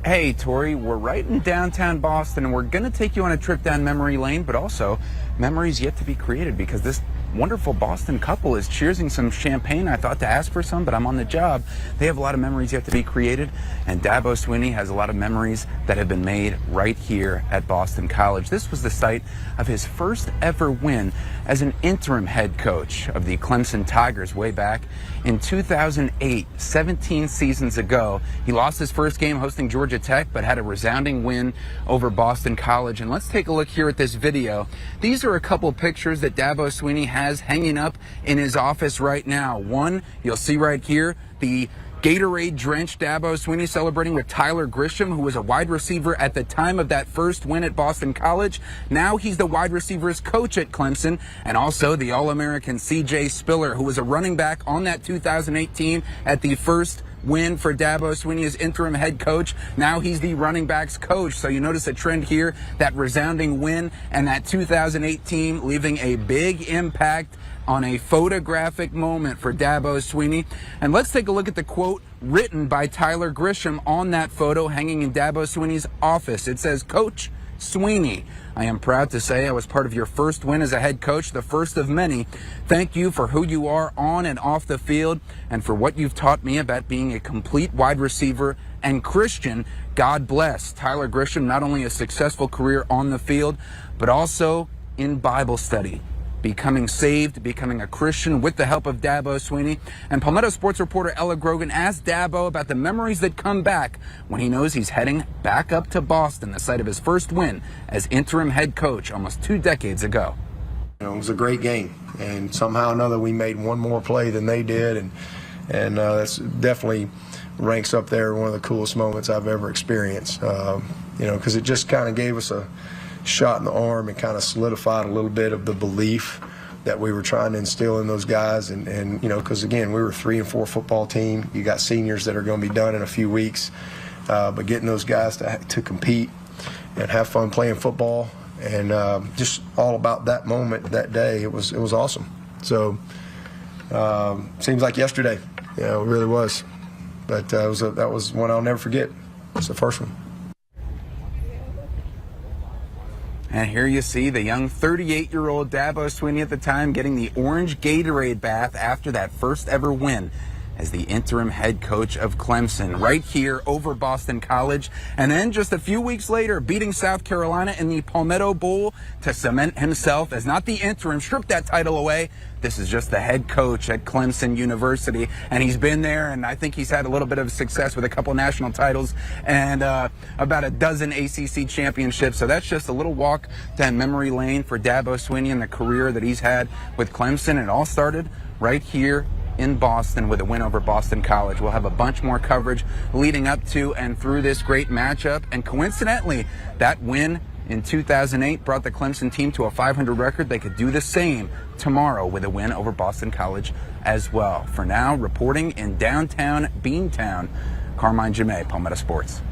Hey, Tori, we're right in downtown Boston, and we're going to take you on a trip down memory lane, but also memories yet to be created, because this wonderful Boston couple is cheersing some champagne. I thought to ask for some, but I'm on the job. They have a lot of memories yet to be created, and Dabo Swiney has a lot of memories that have been made right here at Boston College. This was the site of his first ever win as an interim head coach of the Clemson Tigers way back in 2008, 17 seasons ago. He lost his first game hosting Georgia Tech, but had a resounding win over Boston College. And let's take a look here at this video. These are a couple pictures that Dabo Swiney has hanging up in his office right now. One, you'll see right here, the Gatorade-drenched Dabo Swiney celebrating with Tyler Grisham, who was a wide receiver at the time of that first win at Boston College. Now he's the wide receivers coach at Clemson, and also the All-American C.J. Spiller, who was a running back on that 2018 at the first win for Dabo Swiney as interim head coach. Now he's the running backs coach. So you notice a trend here, that resounding win and that 2018 leaving a big impact on a photographic moment for Dabo Swiney. And let's take a look at the quote written by Tyler Grisham on that photo hanging in Dabo Swiney's office. It says, "Coach Swiney, I am proud to say I was part of your first win as a head coach, the first of many. Thank you for who you are on and off the field and for what you've taught me about being a complete wide receiver and Christian. God bless." Tyler Grisham, not only a successful career on the field, but also in Bible study, becoming saved, becoming a Christian with the help of Dabo Swiney. And Palmetto Sports reporter Ella Grogan asked Dabo about the memories that come back when he knows he's heading back up to Boston, the site of his first win as interim head coach almost 2 decades ago. It was a great game, and somehow or another we made one more play than they did, and that's definitely ranks up there, one of the coolest moments I've ever experienced. Because it just kind of gave us a shot in the arm and kind of solidified a little bit of the belief that we were trying to instill in those guys. And because again, we were a 3-4 football team. You got seniors that are going to be done in a few weeks, but getting those guys to compete and have fun playing football, and just all about that moment, that day, it was awesome. So seems like yesterday, it really was. But that was one I'll never forget. It's the first one. And here you see the young 38-year-old Dabo Swiney at the time getting the orange Gatorade bath after that first ever win as the interim head coach of Clemson right here over Boston College. And then just a few weeks later, beating South Carolina in the Palmetto Bowl to cement himself as not the interim, strip that title away. This is just the head coach at Clemson University, and he's been there, and I think he's had a little bit of success with a couple national titles and about a dozen ACC championships. So that's just a little walk down memory lane for Dabo Swiney and the career that he's had with Clemson. It all started right here in Boston with a win over Boston College. We'll have a bunch more coverage leading up to and through this great matchup. And coincidentally, that win in 2008 brought the Clemson team to a 500 record. They could do the same tomorrow with a win over Boston College as well. For now, reporting in downtown Beantown, Carmine Gemei, Palmetto Sports.